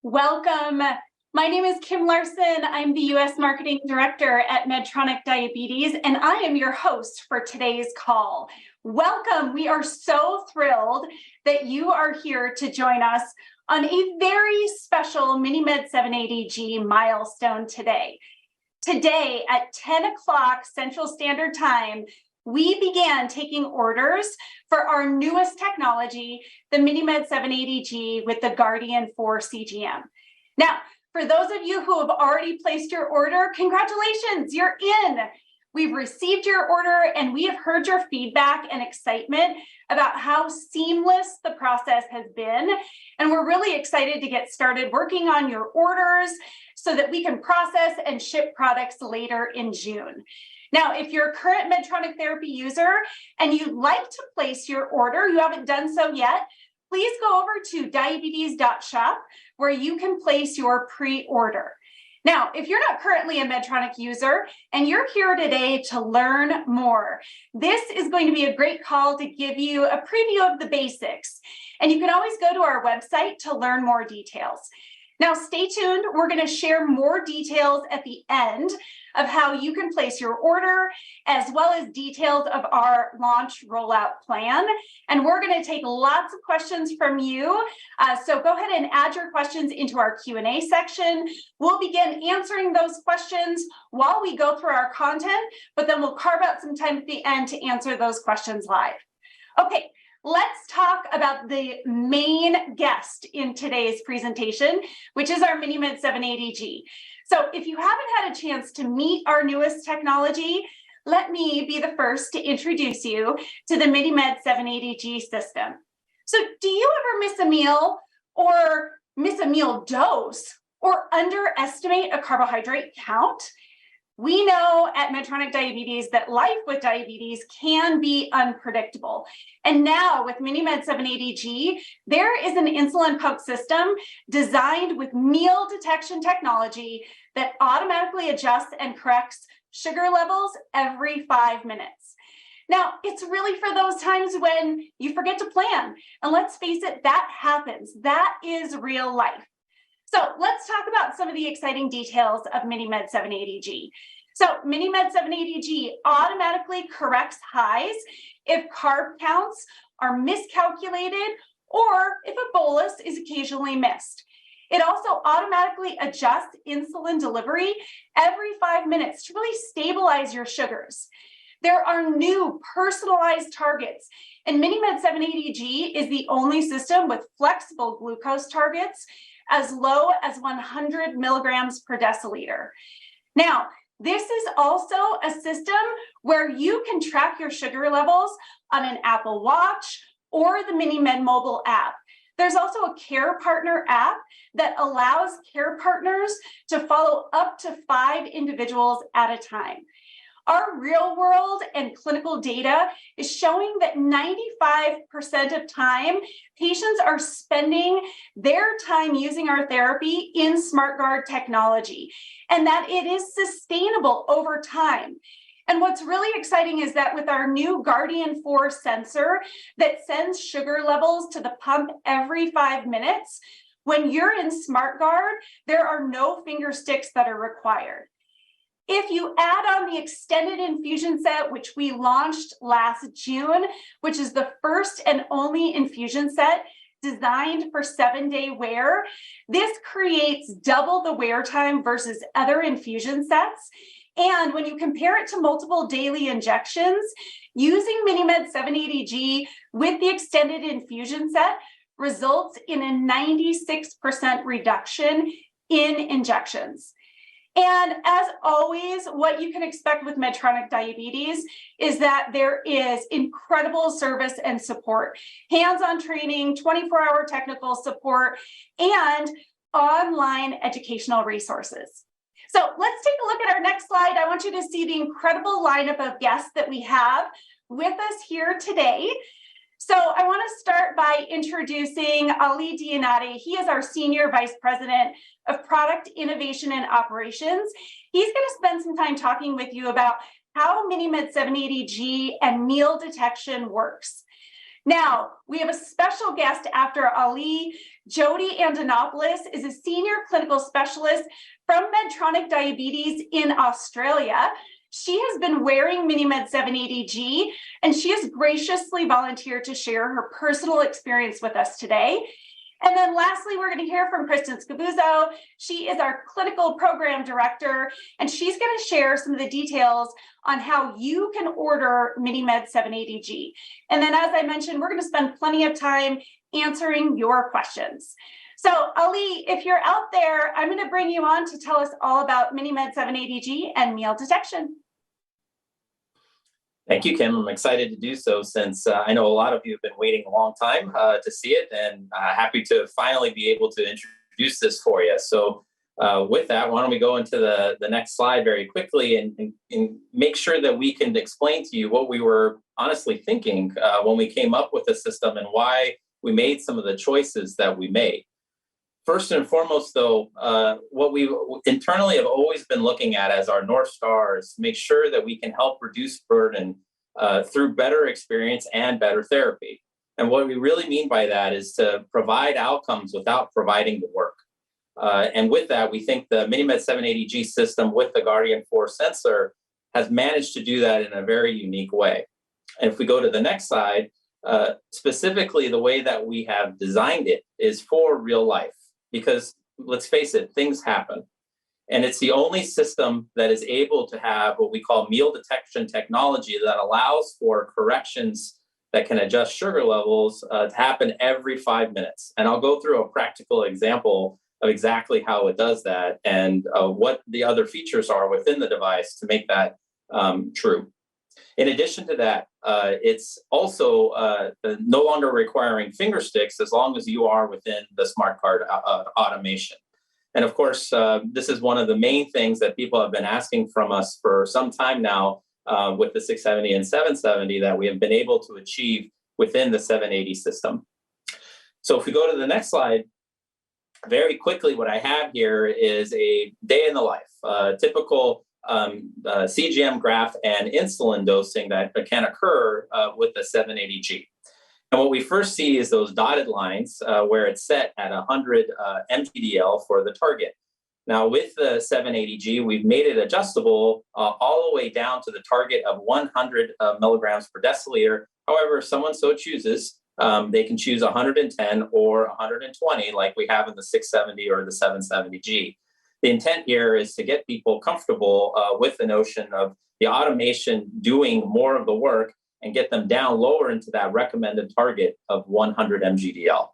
Welcome. My name is Kim Larson. I'm the U.S. Marketing Director at Medtronic Diabetes, and I am your host for today's call. Welcome. We are so thrilled that you are here to join us on a very special MiniMed 780G milestone today. Today at 10 o'clock Central Standard Time, we began taking orders for our newest technology, the MiniMed 780G with the Guardian 4 CGM. Now, for those of you who have already placed your order, congratulations, you're in. We've received your order and we have heard your feedback and excitement about how seamless the process has been. And we're really excited to get started working on your orders so that we can process and ship products later in June. Now, if you're a current Medtronic therapy user and you'd like to place your order, you haven't done so yet, please go over to diabetes.shop where you can place your pre-order. Now, if you're not currently a Medtronic user and you're here today to learn more, this is going to be a great call to give you a preview of the basics. And you can always go to our website to learn more details. Now, stay tuned. We're going to share more details at the end of how you can place your order, as well as details of our launch rollout plan. And we're going to take lots of questions from you. So go ahead and add your questions into our Q&A section. We'll begin answering those questions while we go through our content, but then we'll carve out some time at the end to answer those questions live. Okay. Let's talk about the main guest in today's presentation, which is our MiniMed 780G. So if you haven't had a chance to meet our newest technology, let me be the first to introduce you to the MiniMed 780G system. So do you ever miss a meal or miss a meal dose or underestimate a carbohydrate count? We know at Medtronic Diabetes that life with diabetes can be unpredictable. And now with MiniMed 780G, there is an insulin pump system designed with meal detection technology that automatically adjusts and corrects sugar levels every 5 minutes. Now, it's really for those times when you forget to plan. And let's face it, that happens. That is real life. So let's talk about some of the exciting details of MiniMed 780G. So MiniMed 780G automatically corrects highs if carb counts are miscalculated or if a bolus is occasionally missed. It also automatically adjusts insulin delivery every 5 minutes to really stabilize your sugars. There are new personalized targets, and MiniMed 780G is the only system with flexible glucose targets as low as 100 milligrams per deciliter. Now, this is also a system where you can track your sugar levels on an Apple Watch or the MiniMed mobile app. There's also a Care Partner app that allows care partners to follow up to 5 individuals at a time. Our real world and clinical data is showing that 95% of time, patients are spending their time using our therapy in SmartGuard technology, and that it is sustainable over time. And what's really exciting is that with our new Guardian 4 sensor that sends sugar levels to the pump every 5 minutes, when you're in SmartGuard, there are no finger sticks that are required. If you add on the extended infusion set, which we launched last June, which is the first and only infusion set designed for 7-day wear, this creates double the wear time versus other infusion sets. And when you compare it to multiple daily injections, using MiniMed 780G with the extended infusion set results in a 96% reduction in injections. And as always, what you can expect with Medtronic Diabetes is that there is incredible service and support, hands-on training, 24-hour technical support, and online educational resources. So let's take a look at our next slide. I want you to see the incredible lineup of guests that we have with us here today. So I want to start by introducing Ali Dianati. He is our Senior Vice President of Product Innovation and Operations. He's going to spend some time talking with you about how MiniMed 780G and meal detection works. Now, we have a special guest after Ali. Jody Antonopoulos is a senior clinical specialist from Medtronic Diabetes in Australia. She has been wearing MiniMed 780G, and she has graciously volunteered to share her personal experience with us today. And then lastly, we're going to hear from Kristen Scabuzzo. She is our clinical program director, and she's going to share some of the details on how you can order MiniMed 780G. And then, as I mentioned, we're going to spend plenty of time answering your questions. So Ali, if you're out there, I'm going to bring you on to tell us all about MiniMed 780G and meal detection. Thank you, Kim. I'm excited to do so since I know a lot of you have been waiting a long time to see it, and happy to finally be able to introduce this for you. So with that, why don't we go into the next slide very quickly and make sure that we can explain to you what we were honestly thinking when we came up with the system and why we made some of the choices that we made. First and foremost, though, what we internally have always been looking at as our North Star is to make sure that we can help reduce burden through better experience and better therapy. And what we really mean by that is to provide outcomes without providing the work. And with that, we think the MiniMed 780G system with the Guardian 4 sensor has managed to do that in a very unique way. And if we go to the next slide, specifically the way that we have designed it is for real life. Because let's face it, things happen. And it's the only system that is able to have what we call meal detection technology that allows for corrections that can adjust sugar levels to happen every 5 minutes. And I'll go through a practical example of exactly how it does that and what the other features are within the device to make that true. In addition to that, it's also no longer requiring finger sticks as long as you are within the smart card automation. And of course, this is one of the main things that people have been asking from us for some time now with the 670 and 770 that we have been able to achieve within the 780 system. So if we go to the next slide, very quickly, what I have here is a day in the life, typical CGM graph and insulin dosing that can occur with the 780G. And what we first see is those dotted lines where it's set at 100 mgdl for the target. Now with the 780G, we've made it adjustable all the way down to the target of 100 milligrams per deciliter. However, if someone so chooses, they can choose 110 or 120 like we have in the 670 or the 770G. The intent here is to get people comfortable with the notion of the automation doing more of the work and get them down lower into that recommended target of 100 mgdl.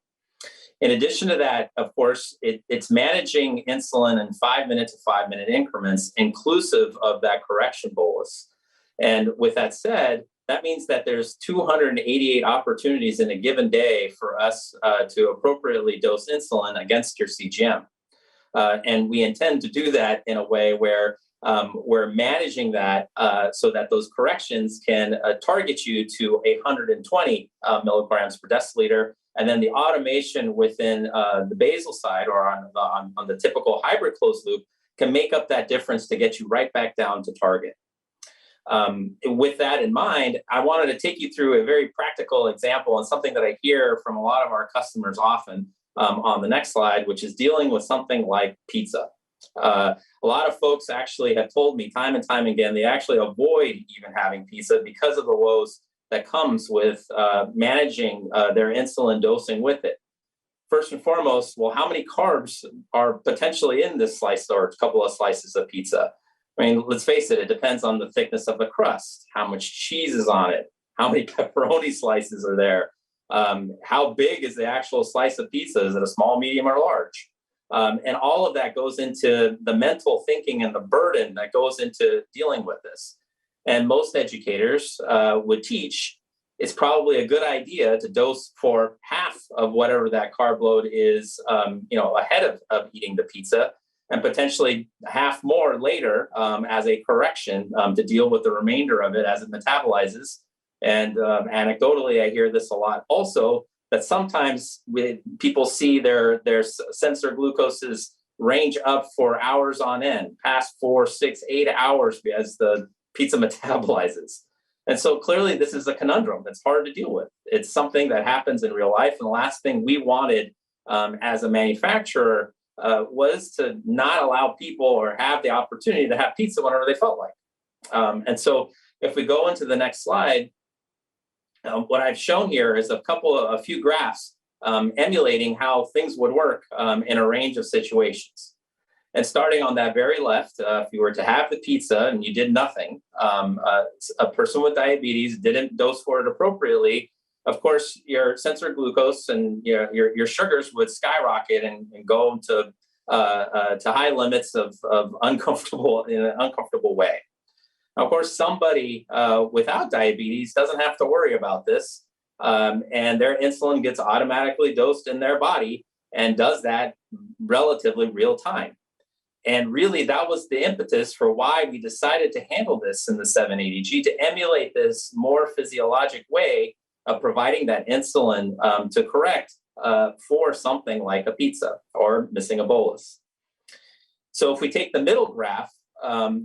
In addition to that, of course, it's managing insulin in 5-minute to 5-minute increments, inclusive of that correction bolus. And with that said, that means that there's 288 opportunities in a given day for us to appropriately dose insulin against your CGM. And we intend to do that in a way where we're managing that so that those corrections can target you to 120 milligrams per deciliter. And then the automation within the basal side or on the typical hybrid closed loop can make up that difference to get you right back down to target. With that in mind, I wanted to take you through a very practical example and something that I hear from a lot of our customers often on the next slide, which is dealing with something like pizza. A lot of folks actually have told me time and time again, they actually avoid even having pizza because of the woes that comes with managing their insulin dosing with it. First and foremost, well, how many carbs are potentially in this slice or a couple of slices of pizza? I mean, let's face it, it depends on the thickness of the crust, how much cheese is on it, how many pepperoni slices are there, how big is the actual slice of pizza? Is it a small, medium, or large? And all of that goes into the mental thinking and the burden that goes into dealing with this. And most educators would teach it's probably a good idea to dose for half of whatever that carb load is, ahead of eating the pizza, and potentially half more later as a correction to deal with the remainder of it as it metabolizes. And anecdotally, I hear this a lot also, that sometimes people see their sensor glucoses range up for hours on end, past 4, 6, 8 hours as the pizza metabolizes. And so clearly this is a conundrum that's hard to deal with. It's something that happens in real life. And the last thing we wanted as a manufacturer was to not allow people or have the opportunity to have pizza whenever they felt like. And so if we go into the next slide, what I've shown here is a few graphs emulating how things would work in a range of situations. And starting on that very left, if you were to have the pizza and you did nothing, a person with diabetes didn't dose for it appropriately, of course, your sensor glucose and your sugars would skyrocket and go to high limits of uncomfortable in an uncomfortable way. Now, of course, somebody without diabetes doesn't have to worry about this, and their insulin gets automatically dosed in their body and does that relatively real time. And really, that was the impetus for why we decided to handle this in the 780G, to emulate this more physiologic way of providing that insulin to correct for something like a pizza or missing a bolus. So if we take the middle graph,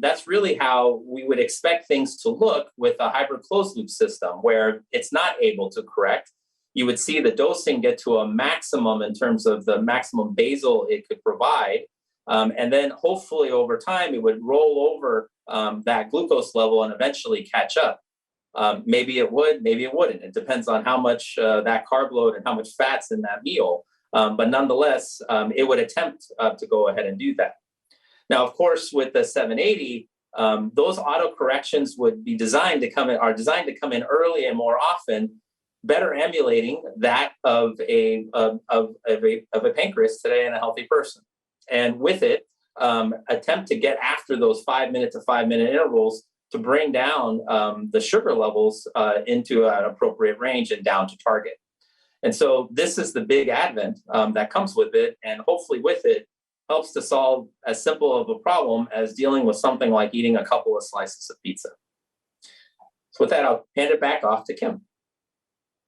that's really how we would expect things to look with a hybrid closed loop system where it's not able to correct. You would see the dosing get to a maximum in terms of the maximum basal it could provide. And then hopefully over time, it would roll over that glucose level and eventually catch up. Maybe it would, maybe it wouldn't. It depends on how much that carb load and how much fat's in that meal. But nonetheless, it would attempt to go ahead and do that. Now, of course, with the 780, those auto corrections would be designed to come in early and more often, better emulating that of a pancreas today in a healthy person. And with it, attempt to get after those 5 minute to 5 minute intervals to bring down the sugar levels into an appropriate range and down to target. And so this is the big advent that comes with it. And hopefully with it, helps to solve as simple of a problem as dealing with something like eating a couple of slices of pizza. So with that, I'll hand it back off to Kim.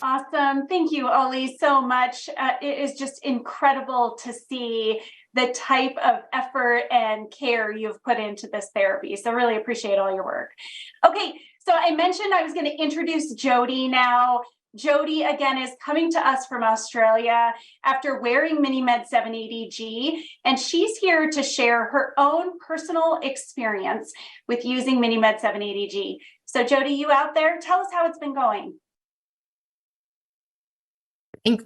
Awesome. Thank you, Oli, so much. It is just incredible to see the type of effort and care you've put into this therapy. So really appreciate all your work. Okay, so I mentioned I was going to introduce Jody now. Jody, again, is coming to us from Australia after wearing MiniMed 780G, and she's here to share her own personal experience with using MiniMed 780G. So Jody, you out there, tell us how it's been going.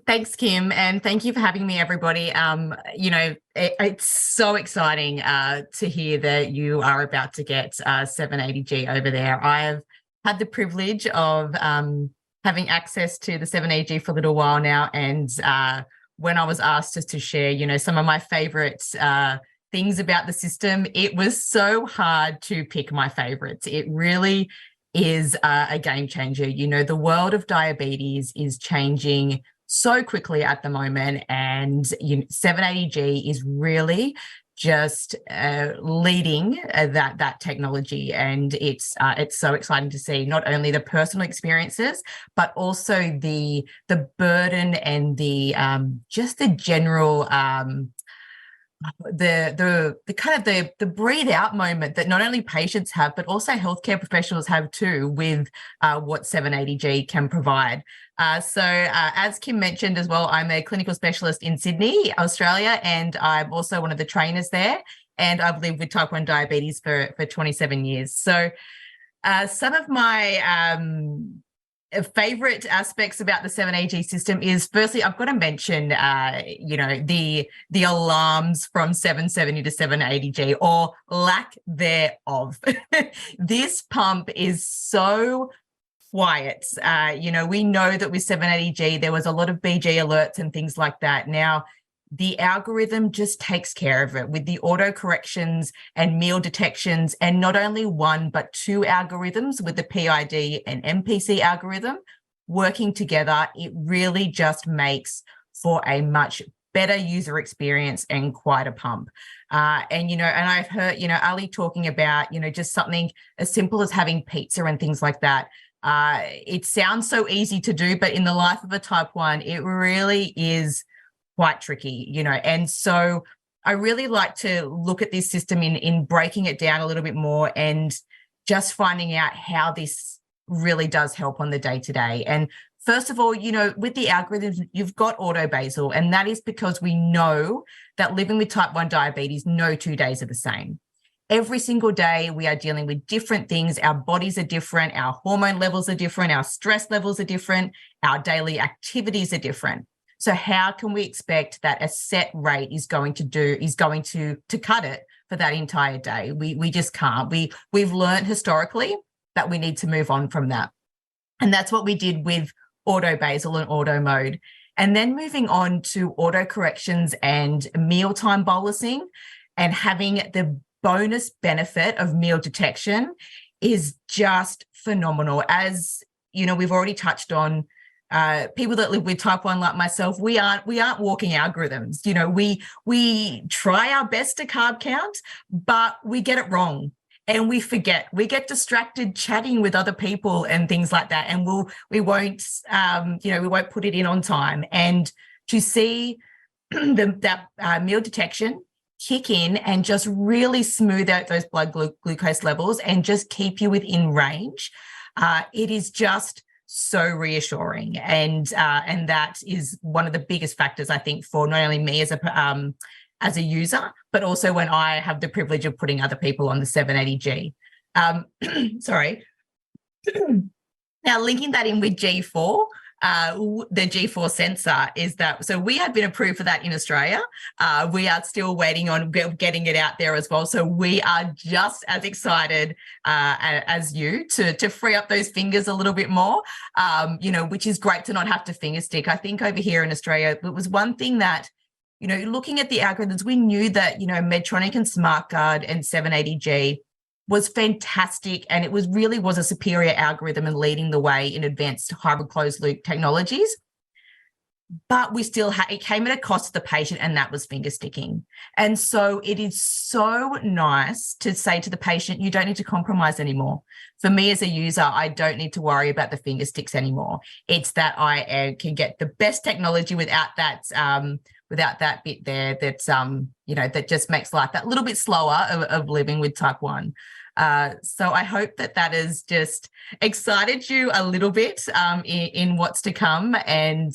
Thanks, Kim, and thank you for having me, everybody. It's so exciting to hear that you are about to get 780G over there. I've had the privilege of having access to the 780G for a little while now, and when I was asked just to share, some of my favorite things about the system, it was so hard to pick my favorites. It really is a game changer. The world of diabetes is changing so quickly at the moment, and 780G is really just leading that technology, and it's so exciting to see not only the personal experiences but also the burden and the just the general the kind of the breathe out moment that not only patients have but also healthcare professionals have too with what 780G can provide. So as Kim mentioned as well, I'm a clinical specialist in Sydney, Australia, and I'm also one of the trainers there, and I've lived with type 1 diabetes for 27 years. So some of my favorite aspects about the 780G system is, firstly, I've got to mention, the alarms from 770 to 780G, or lack thereof. This pump is so quiet. We know that with 780G, there was a lot of BG alerts and things like that. Now, the algorithm just takes care of it with the auto corrections and meal detections, and not only one, but two algorithms with the PID and MPC algorithm working together. It really just makes for a much better user experience and quite a pump. And I've heard, Ali talking about, just something as simple as having pizza and things like that. It sounds so easy to do, but in the life of a type 1, it really is quite tricky, and so I really like to look at this system in breaking it down a little bit more and just finding out how this really does help on the day-to-day. And First of all, with the algorithms, you've got auto basal, and that is because we know that living with type 1 diabetes, no 2 days are the same. Every single day, we are dealing with different things. Our bodies are different. Our hormone levels are different. Our stress levels are different. Our daily activities are different. So how can we expect that a set rate is going to cut it for that entire day? We just can't. We've learned historically that we need to move on from that. And that's what we did with auto basal and auto mode. And then moving on to auto corrections and mealtime bolusing, and having the bonus benefit of meal detection is just phenomenal. As we've already touched on, people that live with type 1 like myself, we aren't walking algorithms. We try our best to carb count, but we get it wrong. And we forget. We get distracted chatting with other people and things like that, and we won't put it in on time. And to see that meal detection kick in and just really smooth out those blood glucose levels and just keep you within range, it is just so reassuring. And that is one of the biggest factors, I think, for not only me as a user, but also when I have the privilege of putting other people on the 780G. Sorry. Now, linking that in with G4, the G4 sensor is that, so we have been approved for that in Australia. We are still waiting on getting it out there as well. So we are just as excited as you to free up those fingers a little bit more, which is great to not have to finger stick. I think over here in Australia, it was one thing that, looking at the algorithms, we knew that, Medtronic and SmartGuard and 780G was fantastic, and it was a superior algorithm and leading the way in advanced hybrid closed loop technologies. But we still it came at a cost to the patient, and that was finger sticking. And so it is so nice to say to the patient, you don't need to compromise anymore. For me as a user, I don't need to worry about the finger sticks anymore. It's that I can get the best technology without that bit there that's that just makes life that little bit slower of living with type 1. So I hope that has just excited you a little bit in what's to come, and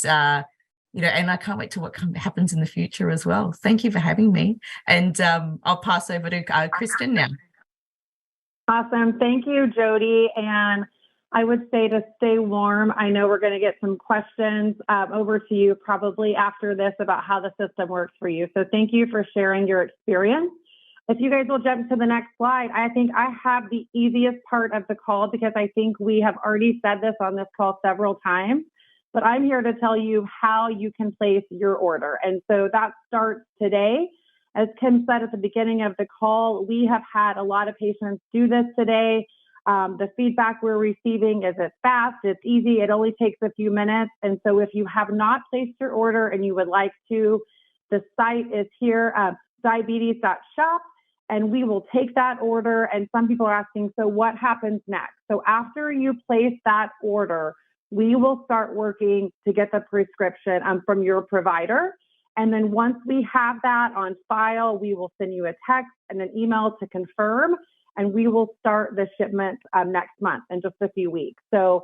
and I can't wait to what happens in the future as well. Thank you for having me, and I'll pass over to Kristen now. Awesome. Thank you, Jody. And I would say to stay warm. I know we're going to get some questions over to you probably after this about how the system works for you. So thank you for sharing your experience. If you guys will jump to the next slide, I think I have the easiest part of the call, because I think we have already said this on this call several times, but I'm here to tell you how you can place your order. And so that starts today. As Kim said at the beginning of the call, we have had a lot of patients do this today. The feedback we're receiving is it's fast, it's easy, it only takes a few minutes. And so if you have not placed your order and you would like to, the site is here, diabetes.shop, and we will take that order. And some people are asking, so what happens next? So after you place that order, we will start working to get the prescription from your provider. And then once we have that on file, we will send you a text and an email to confirm, and we will start the shipment next month in just a few weeks. So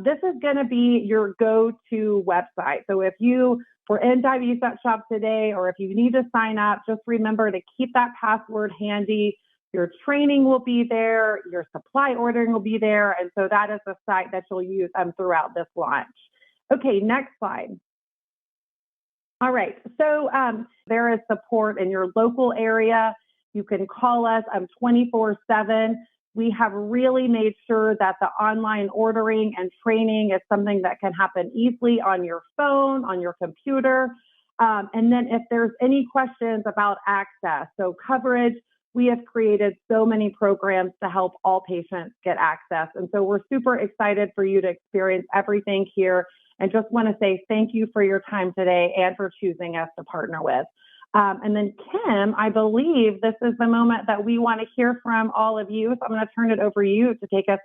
this is going to be your go-to website. So if you were in diabetes.shop today, or if you need to sign up, just remember to keep that password handy. Your training will be there, your supply ordering will be there, and so that is the site that you'll use throughout this launch. Okay, next slide. All right, so there is support in your local area. You can call us 24/7. We have really made sure that the online ordering and training is something that can happen easily on your phone, on your computer. And then if there's any questions about access, so coverage, we have created so many programs to help all patients get access. And so we're super excited for you to experience everything here, and just want to say thank you for your time today and for choosing us to partner with. And then Kim, I believe this is the moment that we want to hear from all of you. So I'm going to turn it over to you to take us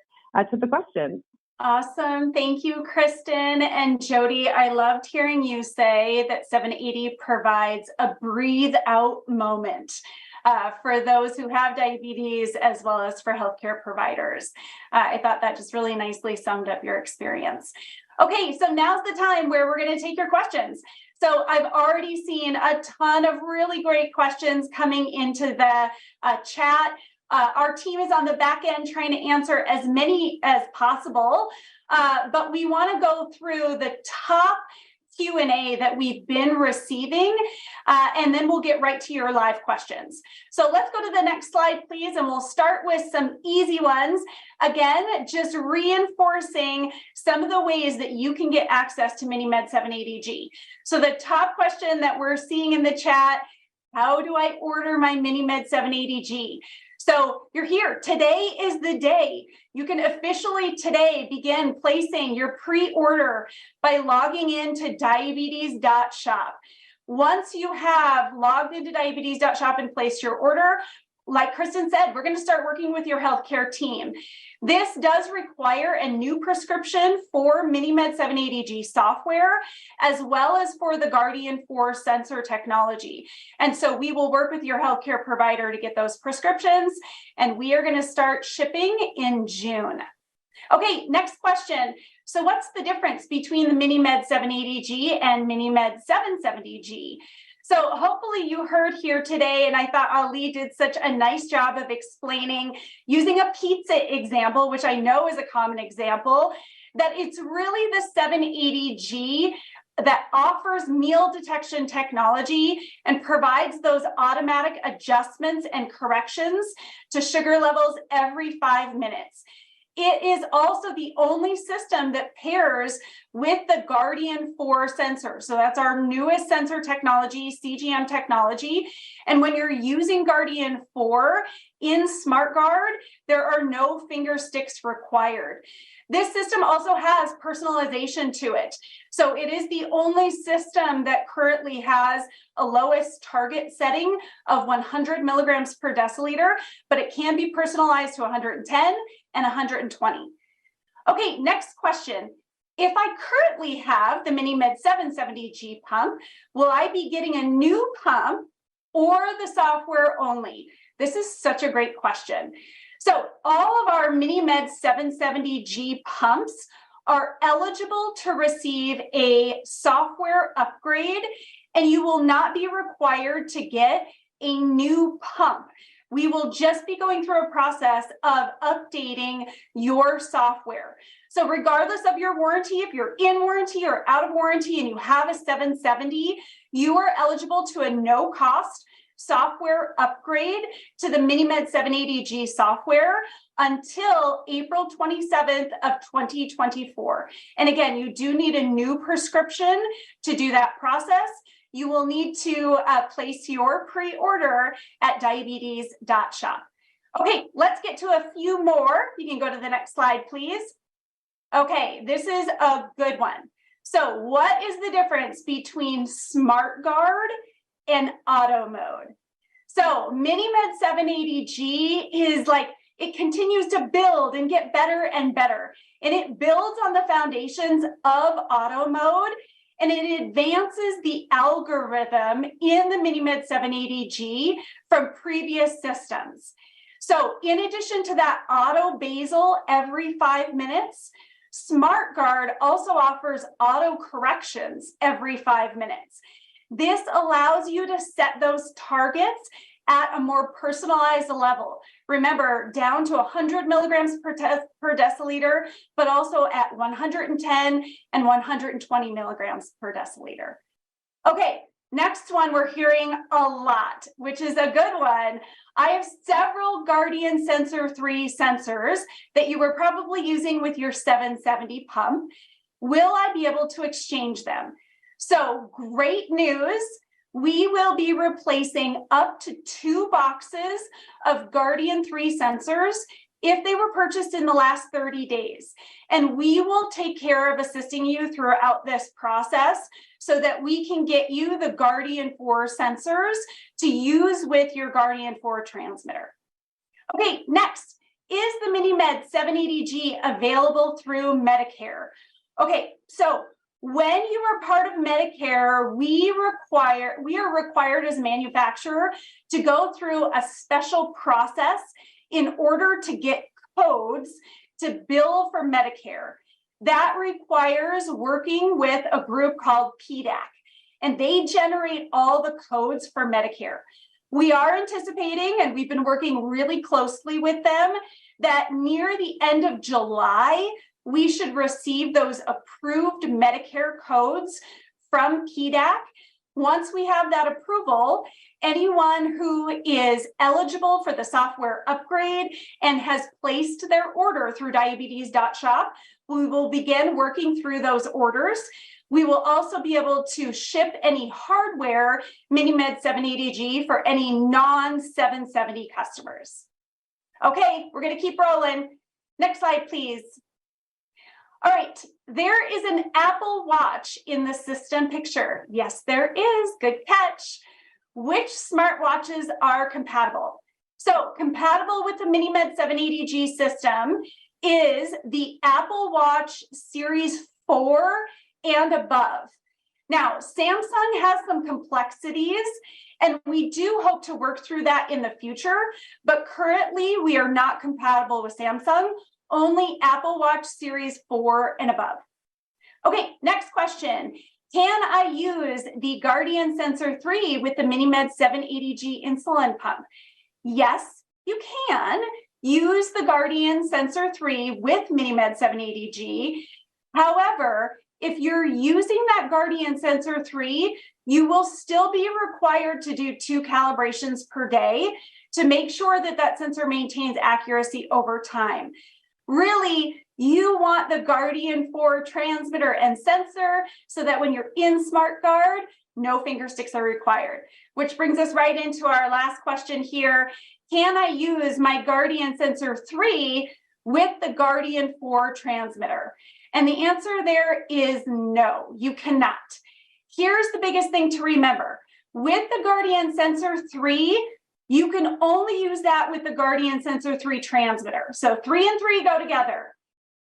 to the questions. Awesome. Thank you, Kristen and Jody. I loved hearing you say that 780 provides a breathe out moment. for those who have diabetes as well as for healthcare providers. I thought that just really nicely summed up your experience. Okay, so now's the time where we're going to take your questions. So I've already seen a ton of really great questions coming into the chat. Our team is on the back end trying to answer as many as possible, but we want to go through the top Q&A that we've been receiving, and then we'll get right to your live questions. So let's go to the next slide, please, and we'll start with some easy ones. Again, just reinforcing some of the ways that you can get access to MiniMed 780G. So the top question that we're seeing in the chat, how do I order my MiniMed 780G? So you're here. Today is the day. You can officially today begin placing your pre-order by logging into diabetes.shop. Once you have logged into diabetes.shop and placed your order, like Kristen said, we're going to start working with your healthcare team. This does require a new prescription for MiniMed 780G software, as well as for the Guardian 4 sensor technology. And so we will work with your healthcare provider to get those prescriptions, and we are going to start shipping in June. Okay, next question. So what's the difference between the MiniMed 780G and MiniMed 770G? So hopefully you heard here today, and I thought Ali did such a nice job of explaining using a pizza example, which I know is a common example, that it's really the 780G that offers meal detection technology and provides those automatic adjustments and corrections to sugar levels every 5 minutes. It is also the only system that pairs with the Guardian 4 sensor. So that's our newest sensor technology, CGM technology. And when you're using Guardian 4 in SmartGuard, there are no finger sticks required. This system also has personalization to it. So it is the only system that currently has a lowest target setting of 100 milligrams per deciliter, but it can be personalized to 110 and 120. Okay, next question. If I currently have the MiniMed 770G pump, will I be getting a new pump or the software only? This is such a great question. So all of our MiniMed 770G pumps are eligible to receive a software upgrade, and you will not be required to get a new pump. We will just be going through a process of updating your software. So regardless of your warranty, if you're in warranty or out of warranty and you have a 770, you are eligible to a no-cost software upgrade to the MiniMed 780G software until April 27th of 2024. And again, you do need a new prescription to do that process. You will need to place your pre-order at diabetes.shop. Okay, let's get to a few more. You can go to the next slide, please. Okay, this is a good one. So what is the difference between SmartGuard and auto mode? So MiniMed 780G is like, it continues to build and get better and better. And it builds on the foundations of auto mode, and it advances the algorithm in the MiniMed 780G from previous systems. So in addition to that auto basal every 5 minutes, SmartGuard also offers auto corrections every 5 minutes. This allows you to set those targets at a more personalized level. Remember, down to 100 milligrams per deciliter, but also at 110 and 120 milligrams per deciliter. Okay, next one we're hearing a lot, which is a good one. I have several Guardian Sensor 3 sensors that you were probably using with your 770 pump. Will I be able to exchange them? So great news. We will be replacing up to 2 boxes of Guardian 3 sensors if they were purchased in the last 30 days. And we will take care of assisting you throughout this process so that we can get you the Guardian 4 sensors to use with your Guardian 4 transmitter. Okay, next, is the MiniMed 780G available through Medicare? Okay, so When you are part of Medicare, we are required as a manufacturer to go through a special process in order to get codes to bill for Medicare. That requires working with a group called PDAC, and they generate all the codes for Medicare. We are anticipating, and we've been working really closely with them, that near the end of July, we should receive those approved Medicare codes from PDAC. Once we have that approval, anyone who is eligible for the software upgrade and has placed their order through diabetes.shop, we will begin working through those orders. We will also be able to ship any hardware MiniMed 780G for any non-770 customers. Okay, we're going to keep rolling. Next slide, please. All right, there is an Apple Watch in the system picture. Yes, there is. Good catch. Which smartwatches are compatible? So compatible with the MiniMed 780G system is the Apple Watch Series 4 and above. Now, Samsung has some complexities, and we do hope to work through that in the future, but currently we are not compatible with Samsung, only Apple Watch Series 4 and above. Okay, next question. Can I use the Guardian Sensor 3 with the MiniMed 780G insulin pump? Yes, you can use the Guardian Sensor 3 with MiniMed 780G. However, if you're using that Guardian Sensor 3, you will still be required to do 2 calibrations per day to make sure that that sensor maintains accuracy over time. Really, you want the Guardian 4 transmitter and sensor so that when you're in SmartGuard, no finger sticks are required. Which brings us right into our last question here. Can I use my Guardian Sensor 3 with the Guardian 4 transmitter? And the answer there is no, you cannot. Here's the biggest thing to remember. With the Guardian Sensor 3, you can only use that with the Guardian Sensor 3 transmitter. So 3 and 3 go together.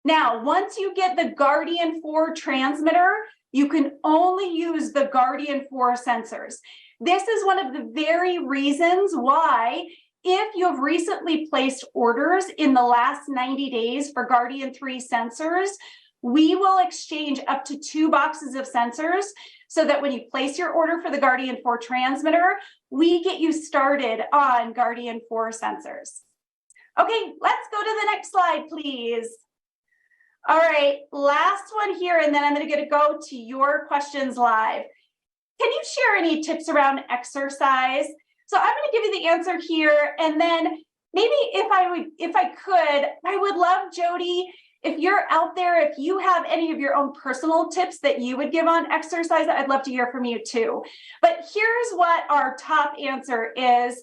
Now, once you get the Guardian 4 transmitter, you can only use the Guardian 4 sensors. This is one of the very reasons why, if you have recently placed orders in the last 90 days for Guardian 3 sensors, we will exchange up to 2 boxes of sensors so that when you place your order for the Guardian 4 transmitter, we get you started on Guardian 4 sensors. Okay, let's go to the next slide, please. All right, last one here, and then I'm going to go to your questions live. Can you share any tips around exercise? So I'm going to give you the answer here, and then maybe if I could, I would love, Jody, if you're out there, if you have any of your own personal tips that you would give on exercise, I'd love to hear from you too. But here's what our top answer is.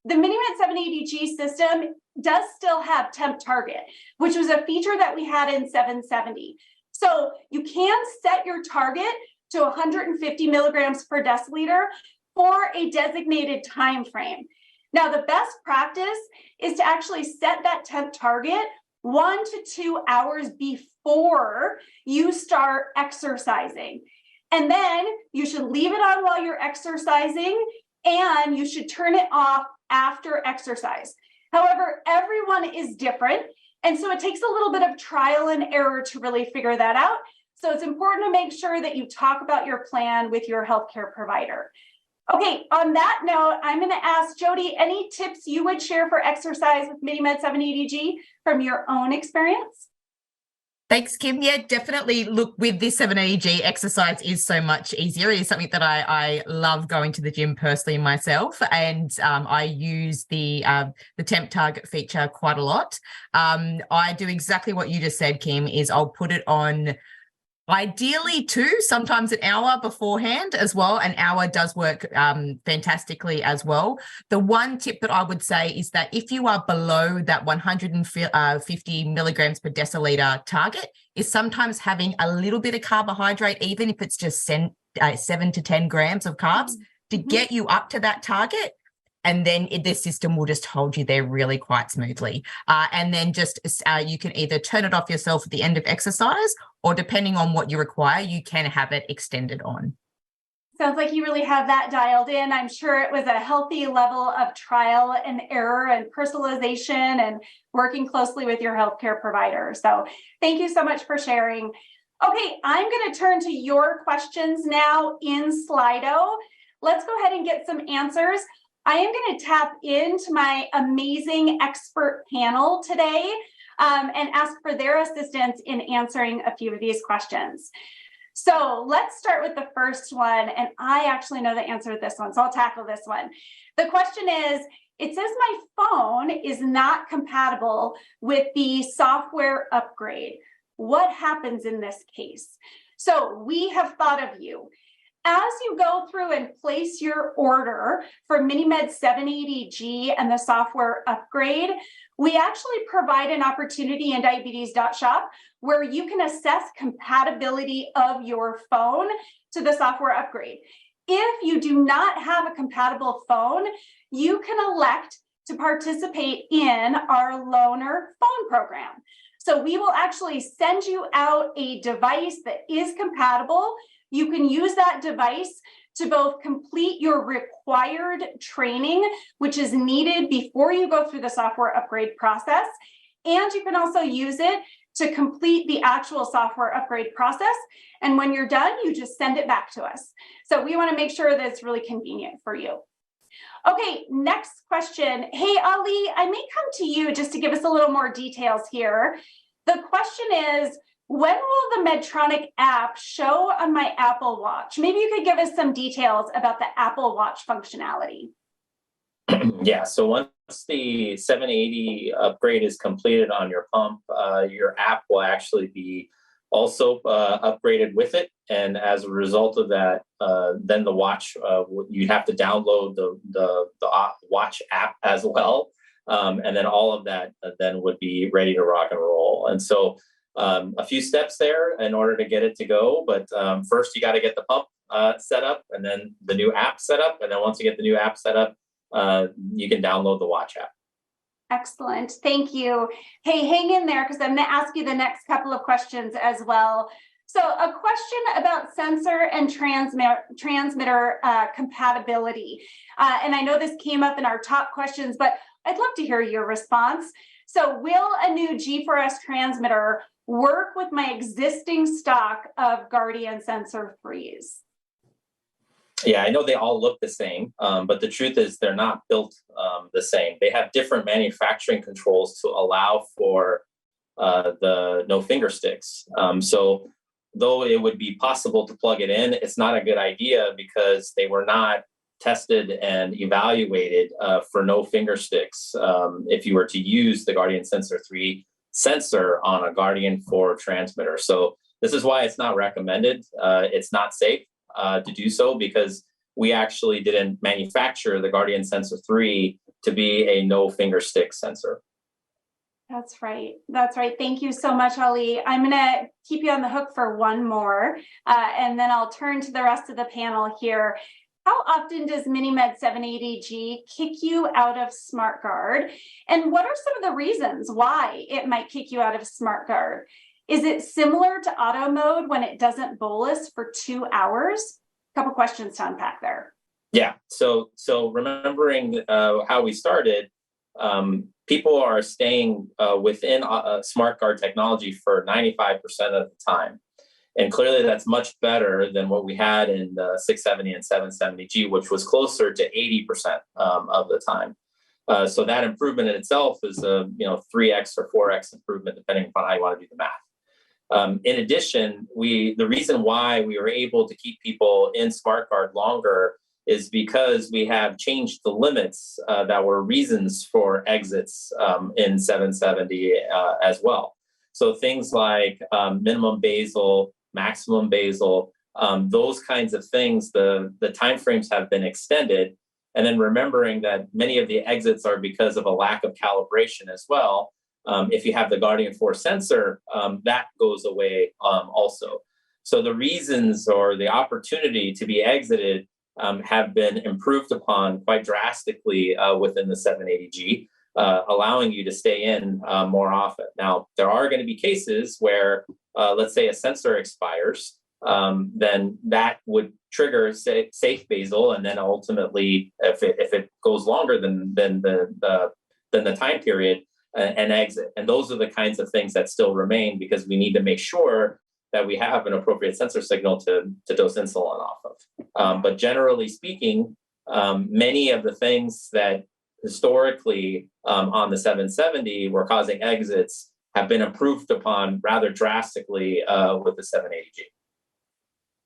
The MiniMed 780G system does still have temp target, which was a feature that we had in 770. So you can set your target to 150 milligrams per deciliter for a designated time frame. Now, the best practice is to actually set that temp target 1 to 2 hours before you start exercising. And then you should leave it on while you're exercising, and you should turn it off after exercise. However, everyone is different, and so it takes a little bit of trial and error to really figure that out. So it's important to make sure that you talk about your plan with your healthcare provider. Okay, on that note, I'm going to ask Jody, any tips you would share for exercise with MiniMed 780G from your own experience? Thanks, Kim. Yeah, definitely. Look, with this 780G, exercise is so much easier. It is something that I love going to the gym personally myself, and I use the temp target feature quite a lot. I do exactly what you just said, Kim, is I'll put it on ideally 2, sometimes an hour beforehand as well. An hour does work fantastically as well. The one tip that I would say is that if you are below that 150 milligrams per deciliter target, is sometimes having a little bit of carbohydrate, even if it's just 7 to 10 grams of carbs, to get you up to that target. And then this system will just hold you there really quite smoothly. And then just you can either turn it off yourself at the end of exercise, or depending on what you require, you can have it extended on. Sounds like you really have that dialed in. I'm sure it was a healthy level of trial and error and personalization and working closely with your healthcare provider. So thank you so much for sharing. Okay, I'm going to turn to your questions now in Slido. Let's go ahead and get some answers. I am going to tap into my amazing expert panel today and ask for their assistance in answering a few of these questions. So let's start with the first one, and I actually know the answer to this one, so I'll tackle this one. The question is, it says my phone is not compatible with the software upgrade. What happens in this case? So we have thought of you. As you go through and place your order for MiniMed 780G and the software upgrade, we actually provide an opportunity in diabetes.shop where you can assess compatibility of your phone to the software upgrade. If you do not have a compatible phone, you can elect to participate in our loaner phone program. So we will actually send you out a device that is compatible. You can use that device to both complete your required training, which is needed before you go through the software upgrade process. And you can also use it to complete the actual software upgrade process. And when you're done, you just send it back to us. So we want to make sure that it's really convenient for you. Okay, next question. Hey, Ali, I may come to you just to give us a little more details here. The question is, when will the Medtronic app show on my Apple Watch? Maybe you could give us some details about the Apple Watch functionality. Yeah, so once the 780 upgrade is completed on your pump, your app will actually be also upgraded with it. And as a result of that, then the watch, you'd have to download the watch app as well. And then all of that then would be ready to rock and roll. And so a few steps there in order to get it to go. But first, you got to get the pump set up and then the new app set up. And then once you get the new app set up, you can download the watch app. Excellent. Thank you. Hey, hang in there because I'm going to ask you the next couple of questions as well. So a question about sensor and transmitter compatibility. And I know this came up in our top questions, but I'd love to hear your response. So will a new G4S transmitter work with my existing stock of Guardian sensor 3s? Yeah, I know they all look the same, but the truth is they're not built the same. They have different manufacturing controls to allow for the no finger sticks. So though it would be possible to plug it in, it's not a good idea because they were not tested and evaluated for no finger sticks if you were to use the Guardian Sensor 3 sensor on a Guardian 4 transmitter. So this is why it's not recommended. It's not safe to do so because we actually didn't manufacture the Guardian Sensor 3 to be a no finger stick sensor. That's right. That's right. Thank you so much, Ali. I'm going to keep you on the hook for one more, and then I'll turn to the rest of the panel here. How often does MiniMed 780G kick you out of SmartGuard? And what are some of the reasons why it might kick you out of SmartGuard? Is it similar to auto mode when it doesn't bolus for 2 hours? A couple questions to unpack there. Yeah. So remembering how we started, people are staying within SmartGuard technology for 95% of the time. And clearly that's much better than what we had in the 670 and 770G, which was closer to 80% of the time. So that improvement in itself is a 3x or 4x improvement, depending upon how you want to do the math. In addition, the reason why we were able to keep people in SmartGuard longer is because we have changed the limits that were reasons for exits in 770 as well. So things like minimum basal, maximum basal, those kinds of things, the timeframes have been extended. And then remembering that many of the exits are because of a lack of calibration as well. If you have the Guardian 4 sensor, that goes away also. So the reasons or the opportunity to be exited have been improved upon quite drastically within the 780G. allowing you to stay in more often. Now, there are going to be cases where, let's say, a sensor expires, then that would trigger safe basal, and then ultimately, if it goes longer than the time period, an exit. And those are the kinds of things that still remain, because we need to make sure that we have an appropriate sensor signal to dose insulin off of. But generally speaking, many of the things that historically on the 770 were causing exits have been improved upon rather drastically with the 780G.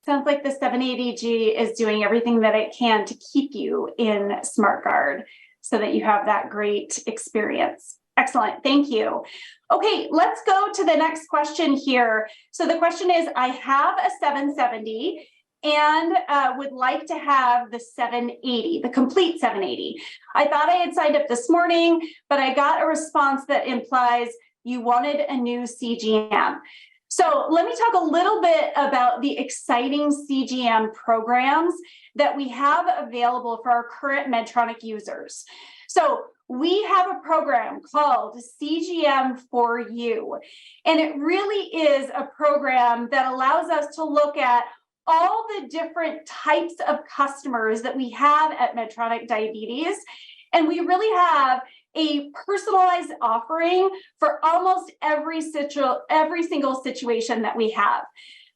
Sounds like the 780G is doing everything that it can to keep you in SmartGuard so that you have that great experience. Excellent, thank you. Okay, let's go to the next question here. So the question is, I have a 770 and would like to have the 780, the complete 780. I thought I had signed up this morning, but I got a response that implies you wanted a new CGM. So let me talk a little bit about the exciting CGM programs that we have available for our current Medtronic users. So we have a program called CGM for You, and it really is a program that allows us to look at all the different types of customers that we have at Medtronic Diabetes, and we really have a personalized offering for almost every single situation that we have.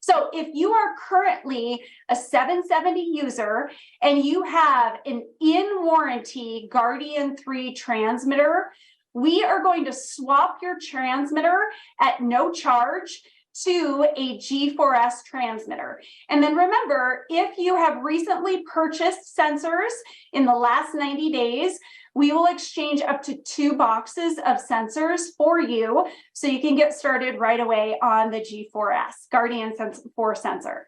So if you are currently a 770 user and you have an in-warranty Guardian 3 transmitter, we are going to swap your transmitter at no charge to a G4S transmitter. And then remember, if you have recently purchased sensors in the last 90 days, we will exchange up to 2 boxes of sensors for you so you can get started right away on the G4S, Guardian 4 sensor.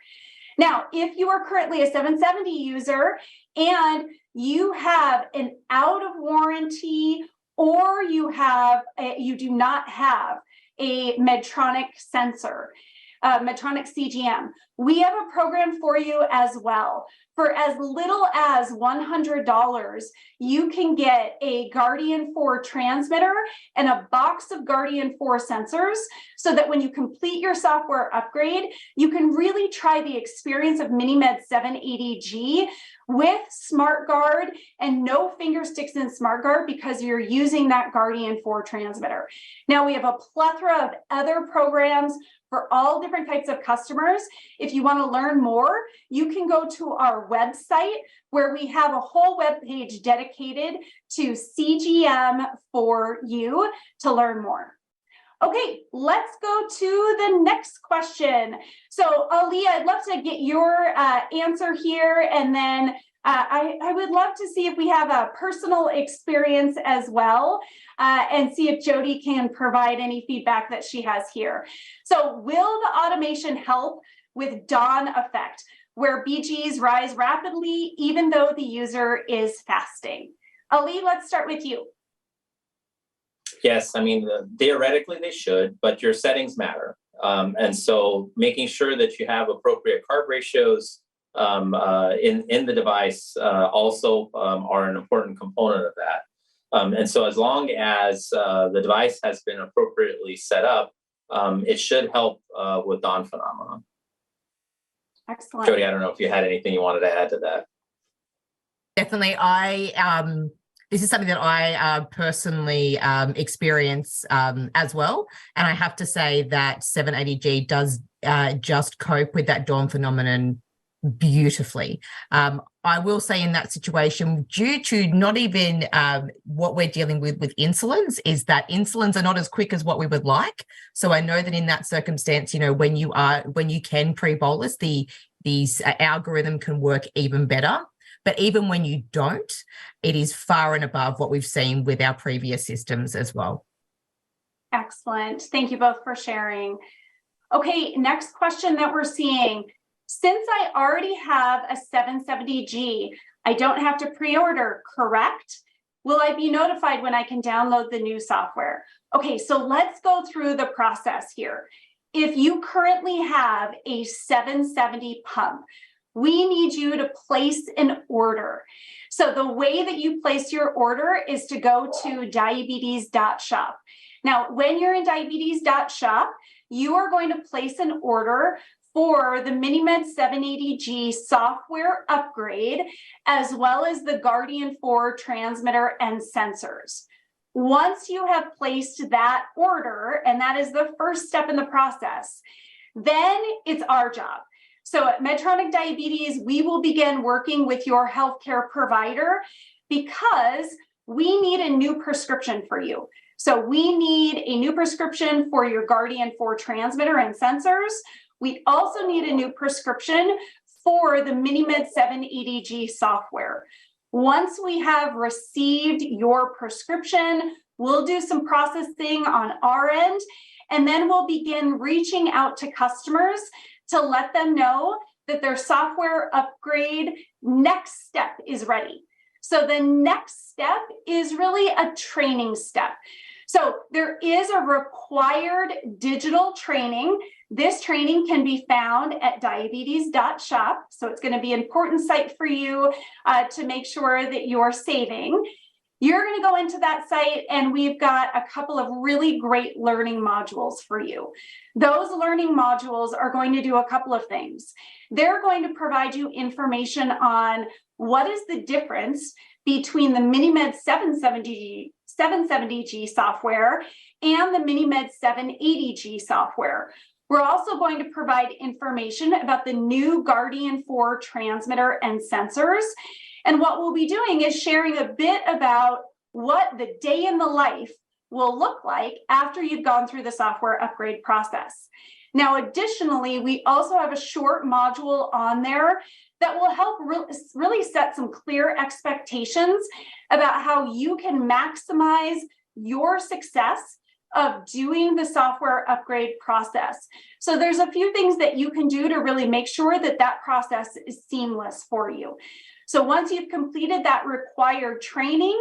Now, if you are currently a 770 user and you have an out of warranty, or you do not have a Medtronic sensor, Medtronic CGM, we have a program for you as well. For as little as $100, you can get a Guardian 4 transmitter and a box of Guardian 4 sensors, so that when you complete your software upgrade, you can really try the experience of MiniMed 780G with SmartGuard and no finger sticks in SmartGuard, because you're using that Guardian 4 transmitter. Now, we have a plethora of other programs for all different types of customers. If you want to learn more, you can go to our website, where we have a whole web page dedicated to CGM for You to learn more. Okay, let's go to the next question. So Ali, I'd love to get your answer here, and then I would love to see if we have a personal experience as well, and see if Jody can provide any feedback that she has here. So will the automation help with dawn effect, where BGs rise rapidly even though the user is fasting? Ali, let's start with you. Yes, I mean, theoretically they should, but your settings matter. And so making sure that you have appropriate carb ratios in the device also are an important component of that. And so as long as the device has been appropriately set up, it should help with dawn phenomenon. Excellent. Jody, I don't know if you had anything you wanted to add to that. Definitely. This is something that I personally experience as well. And I have to say that 780G does just cope with that dawn phenomenon beautifully. I will say in that situation, due to not even what we're dealing with insulins, is that insulins are not as quick as what we would like. So I know that in that circumstance, when you can pre-bolus, these algorithm can work even better. But even when you don't, it is far and above what we've seen with our previous systems as well. Excellent. Thank you both for sharing. Okay, next question that we're seeing. Since I already have a 770G, I don't have to pre-order, correct? Will I be notified when I can download the new software? Okay, so let's go through the process here. If you currently have a 770 pump, we need you to place an order. So the way that you place your order is to go to diabetes.shop. Now, when you're in diabetes.shop, you are going to place an order for the MiniMed 780G software upgrade, as well as the Guardian 4 transmitter and sensors. Once you have placed that order, and that is the first step in the process, then it's our job. So at Medtronic Diabetes, we will begin working with your healthcare provider because we need a new prescription for you. So we need a new prescription for your Guardian 4 transmitter and sensors. We also need a new prescription for the MiniMed 780G software. Once we have received your prescription, we'll do some processing on our end, and then we'll begin reaching out to customers to let them know that their software upgrade next step is ready. So the next step is really a training step. So there is a required digital training. This training can be found at diabetes.shop. So it's going to be an important site for you to make sure that you're saving. You're going to go into that site, and we've got a couple of really great learning modules for you. Those learning modules are going to do a couple of things. They're going to provide you information on what is the difference between the MiniMed 770G software and the MiniMed 780G software. We're also going to provide information about the new Guardian 4 transmitter and sensors. And what we'll be doing is sharing a bit about what the day in the life will look like after you've gone through the software upgrade process. Now, additionally, we also have a short module on there that will help really set some clear expectations about how you can maximize your success of doing the software upgrade process. So there's a few things that you can do to really make sure that that process is seamless for you. So once you've completed that required training,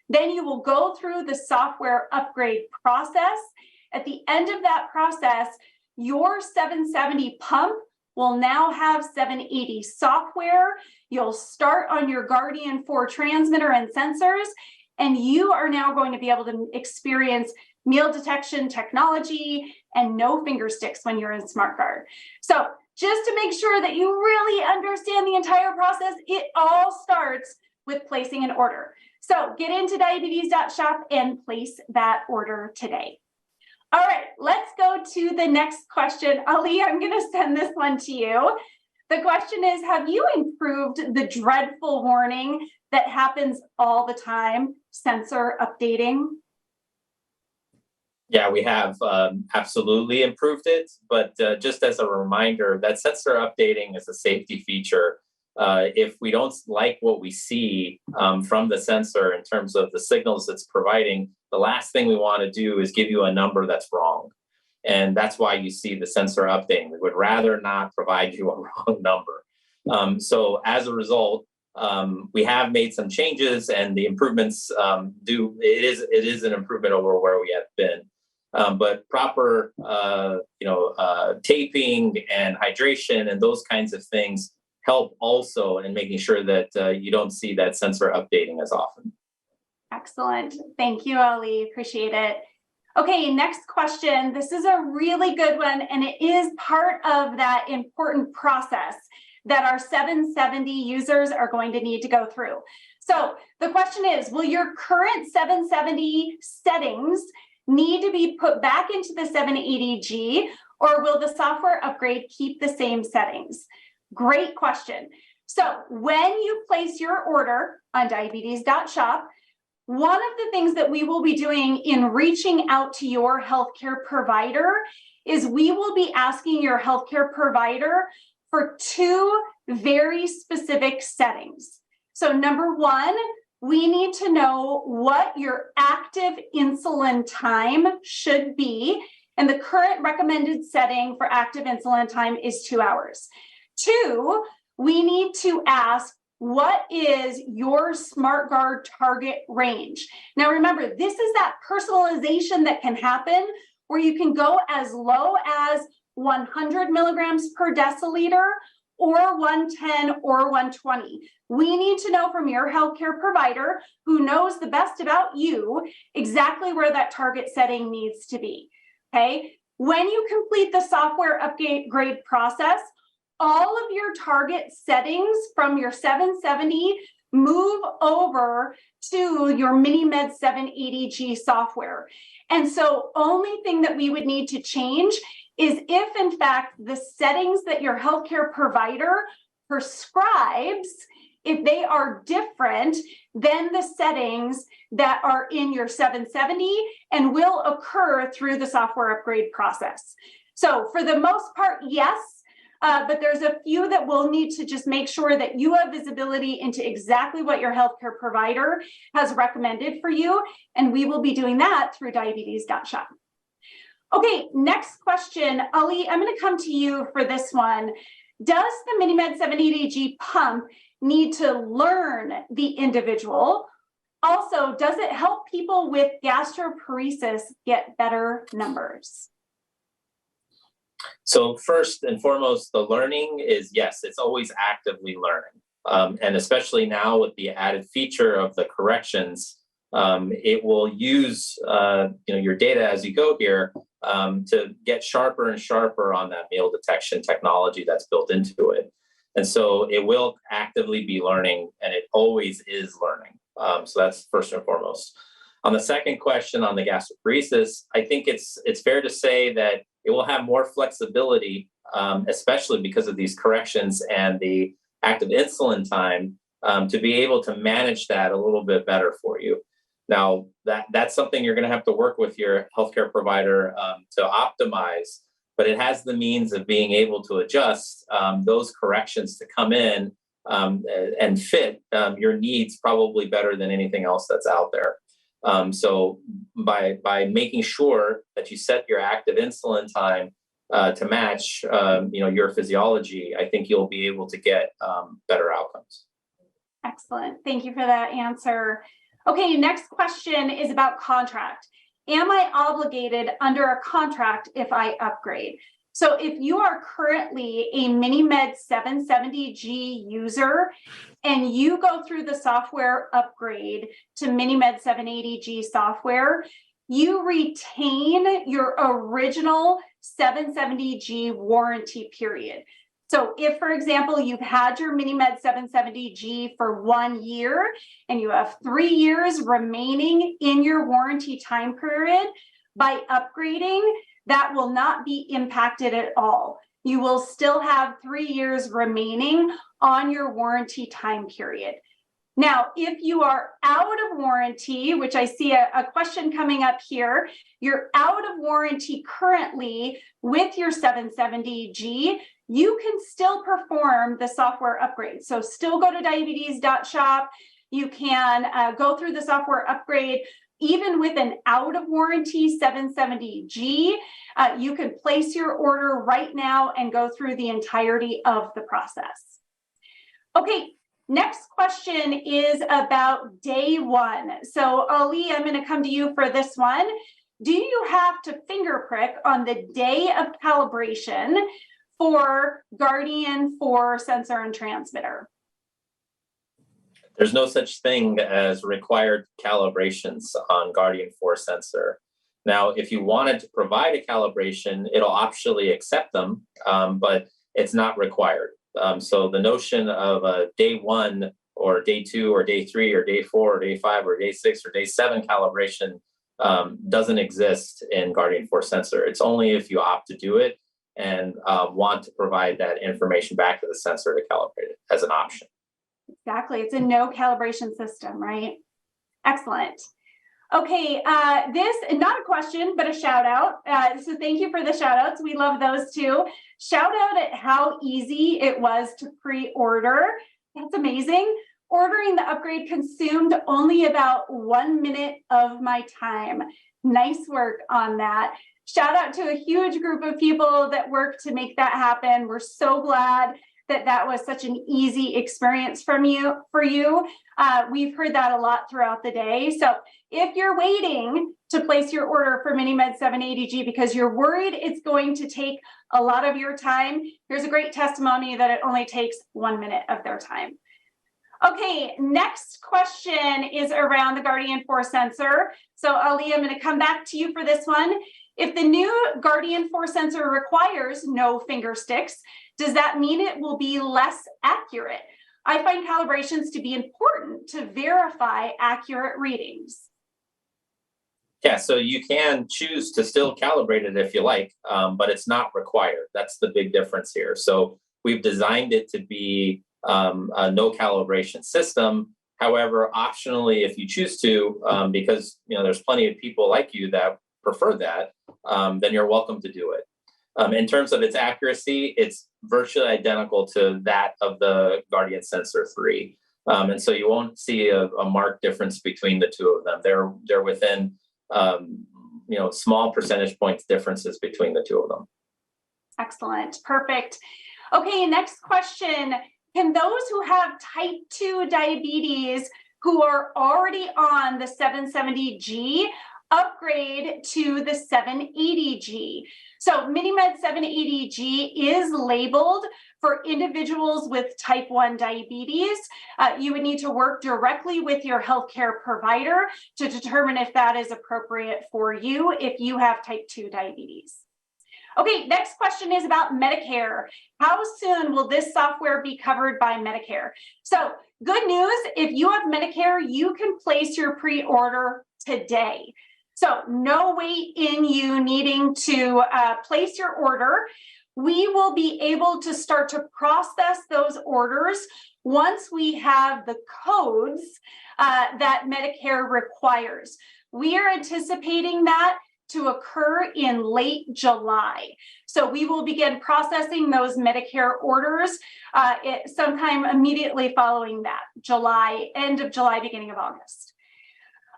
then you will go through the software upgrade process. At the end of that process, your 770 pump will now have 780 software. You'll start on your Guardian 4 transmitter and sensors, and you are now going to be able to experience meal detection technology and no finger sticks when you're in SmartGuard. So just to make sure that you really understand the entire process, it all starts with placing an order. So get into diabetes.shop and place that order today. All right, let's go to the next question. Ali, I'm going to send this one to you. The question is, have you improved the dreadful warning that happens all the time, sensor updating? Yeah, we have absolutely improved it, but just as a reminder, that sensor updating is a safety feature. If we don't like what we see from the sensor in terms of the signals it's providing, the last thing we want to do is give you a number that's wrong. And that's why you see the sensor updating. We would rather not provide you a wrong number. So as a result, we have made some changes, and the improvements it is an improvement over where we have been. But proper, taping and hydration and those kinds of things help also in making sure that you don't see that sensor updating as often. Excellent. Thank you, Ali. Appreciate it. Okay, next question. This is a really good one, and it is part of that important process that our 770 users are going to need to go through. So the question is, will your current 770 settings need to be put back into the 780G, or will the software upgrade keep the same settings? Great question. So when you place your order on diabetes.shop, one of the things that we will be doing in reaching out to your healthcare provider is we will be asking your healthcare provider for two very specific settings. So number one, we need to know what your active insulin time should be. And the current recommended setting for active insulin time is 2 hours. Two, we need to ask, what is your SmartGuard target range? Now, remember, this is that personalization that can happen where you can go as low as 100 milligrams per deciliter or 110 or 120. We need to know from your healthcare provider, who knows the best about you, exactly where that target setting needs to be. Okay. When you complete the software upgrade process, all of your target settings from your 770 move over to your MiniMed 780G software. And so only thing that we would need to change is if in fact the settings that your healthcare provider prescribes, if they are different than the settings that are in your 770 and will occur through the software upgrade process. So for the most part, yes, but there's a few that we'll need to just make sure that you have visibility into exactly what your healthcare provider has recommended for you. And we will be doing that through diabetes.shop. Okay, next question. Ali, I'm going to come to you for this one. Does the MiniMed 780G pump need to learn the individual? Also, does it help people with gastroparesis get better numbers? So first and foremost, the learning is, yes, it's always actively learning. And especially now with the added feature of the corrections, it will use your data as you go here to get sharper and sharper on that meal detection technology that's built into it. And so it will actively be learning, and it always is learning. So that's first and foremost. On the second question on the gastroparesis, I think it's fair to say that it will have more flexibility, especially because of these corrections and the active insulin time, to be able to manage that a little bit better for you. Now, that's something you're going to have to work with your healthcare provider to optimize, but it has the means of being able to adjust those corrections to come in and fit your needs probably better than anything else that's out there. So by making sure that you set your active insulin time to match your physiology, I think you'll be able to get better outcomes. Excellent. Thank you for that answer. Okay, next question is about contract. Am I obligated under a contract if I upgrade? So if you are currently a MiniMed 770G user and you go through the software upgrade to MiniMed 780G software, you retain your original 770G warranty period. So if, for example, you've had your MiniMed 770G for 1 year and you have 3 years remaining in your warranty time period, by upgrading, that will not be impacted at all. You will still have 3 years remaining on your warranty time period. Now, if you are out of warranty, which I see a question coming up here, you're out of warranty currently with your 770G, you can still perform the software upgrade. So still go to diabetes.shop. You can go through the software upgrade. Even with an out of warranty 770G, you can place your order right now and go through the entirety of the process. Okay, next question is about day one. So Ali, I'm going to come to you for this one. Do you have to finger prick on the day of calibration for Guardian 4 sensor and transmitter? There's no such thing as required calibrations on Guardian 4 sensor. Now, if you wanted to provide a calibration, it'll optionally accept them, but it's not required. So the notion of a day 1 or day 2 or day 3 or day 4 or day 5 or day 6 or day 7 calibration doesn't exist in Guardian 4 sensor. It's only if you opt to do it and want to provide that information back to the sensor to calibrate it as an option. Exactly. It's a no calibration system, right? Excellent. Okay, this, not a question, but a shout out. So thank you for the shout outs. We love those too. Shout out at how easy it was to pre-order. That's amazing. Ordering the upgrade consumed only about 1 minute of my time. Nice work on that. Shout out to a huge group of people that worked to make that happen. We're so glad that that was such an easy experience for you. We've heard that a lot throughout the day. So if you're waiting to place your order for MiniMed 780G because you're worried it's going to take a lot of your time, here's a great testimony that it only takes 1 minute of their time. Okay, next question is around the Guardian 4 sensor. So Ali, I'm going to come back to you for this one. If the new Guardian 4 sensor requires no finger sticks, does that mean it will be less accurate? I find calibrations to be important to verify accurate readings. Yeah, so you can choose to still calibrate it if you like, but it's not required. That's the big difference here. So we've designed it to be a no calibration system. However, optionally, if you choose to, because there's plenty of people like you that prefer that, then you're welcome to do it. In terms of its accuracy, it's virtually identical to that of the Guardian Sensor 3. And so you won't see a marked difference between the two of them. They're within small percentage points differences between the two of them. Excellent. Perfect. Okay, next question. Can those who have type 2 diabetes who are already on the 770G upgrade to the 780G? So MiniMed 780G is labeled for individuals with type 1 diabetes. You would need to work directly with your healthcare provider to determine if that is appropriate for you if you have type 2 diabetes. Okay, next question is about Medicare. How soon will this software be covered by Medicare? So good news, if you have Medicare, you can place your pre-order today. So no wait in you needing to place your order. We will be able to start to process those orders once we have the codes that Medicare requires. We are anticipating that to occur in late July. So we will begin processing those Medicare orders sometime immediately following that, end of July, beginning of August.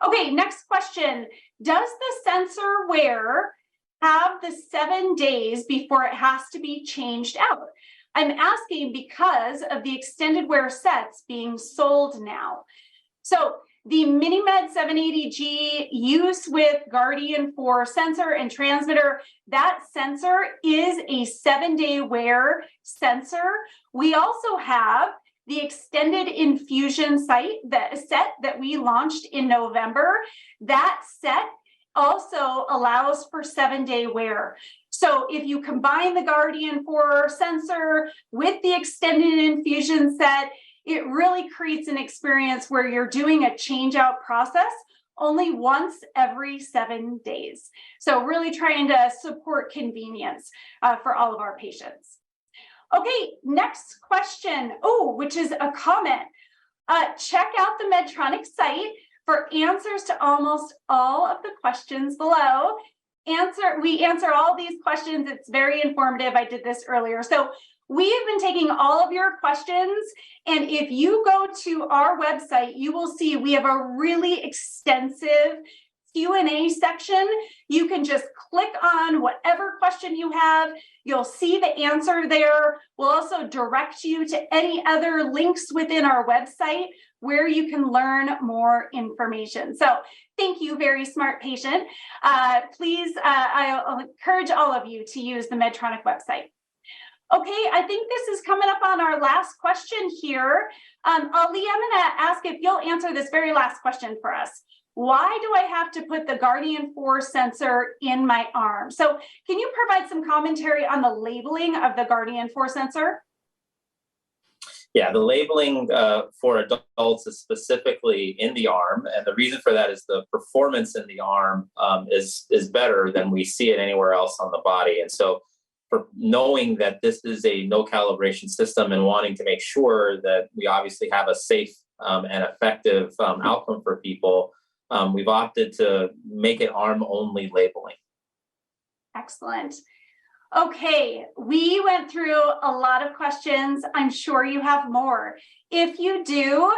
Okay, next question. Does the sensor wear have the 7 days before it has to be changed out? I'm asking because of the extended wear sets being sold now. So the MiniMed 780G use with Guardian 4 sensor and transmitter, that sensor is a 7-day wear sensor. We also have the extended infusion set that we launched in November. That set also allows for 7-day wear. So if you combine the Guardian 4 sensor with the extended infusion set, it really creates an experience where you're doing a change out process only once every 7 days. So really trying to support convenience for all of our patients. Okay, next question, which is a comment. Check out the Medtronic site for answers to almost all of the questions below. We answer all these questions. It's very informative. I did this earlier. So we have been taking all of your questions, and if you go to our website, you will see we have a really extensive Q&A section. You can just click on whatever question you have. You'll see the answer there. We'll also direct you to any other links within our website where you can learn more information. So thank you, very smart patient. Please, I'll encourage all of you to use the Medtronic website. Okay, I think this is coming up on our last question here. Ali, I'm going to ask if you'll answer this very last question for us. Why do I have to put the Guardian 4 sensor in my arm? So can you provide some commentary on the labeling of the Guardian 4 sensor? Yeah, the labeling for adults is specifically in the arm. And the reason for that is the performance in the arm is better than we see it anywhere else on the body. And so for knowing that this is a no calibration system and wanting to make sure that we obviously have a safe and effective outcome for people, we've opted to make it arm-only labeling. Excellent. Okay, we went through a lot of questions. I'm sure you have more. If you do,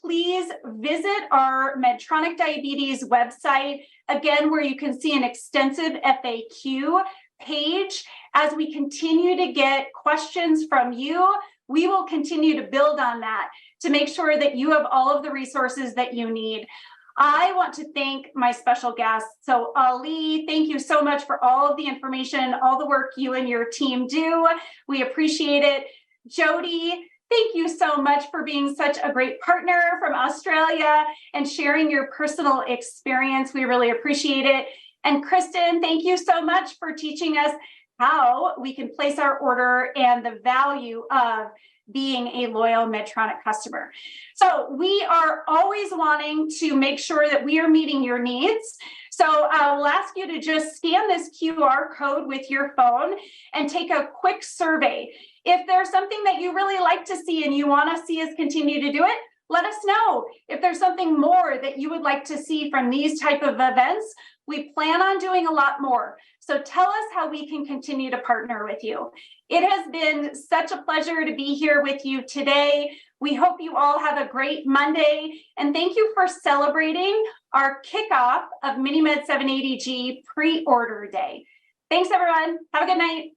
please visit our Medtronic Diabetes website, again, where you can see an extensive FAQ page. As we continue to get questions from you, we will continue to build on that. to make sure that you have all of the resources that you need. I want to thank my special guests. So Ali, thank you so much for all of the information, all the work you and your team do. We appreciate it. Jody, thank you so much for being such a great partner from Australia and sharing your personal experience. We really appreciate it. And Kristen, thank you so much for teaching us how we can place our order and the value of being a loyal Medtronic customer. So we are always wanting to make sure that we are meeting your needs. So we'll ask you to just scan this QR code with your phone and take a quick survey. If there's something that you really like to see and you want to see us continue to do it, let us know. If there's something more that you would like to see from these type of events, we plan on doing a lot more. So tell us how we can continue to partner with you. It has been such a pleasure to be here with you today. We hope you all have a great Monday, and thank you for celebrating our kickoff of MiniMed 780G pre-order day. Thanks, everyone. Have a good night.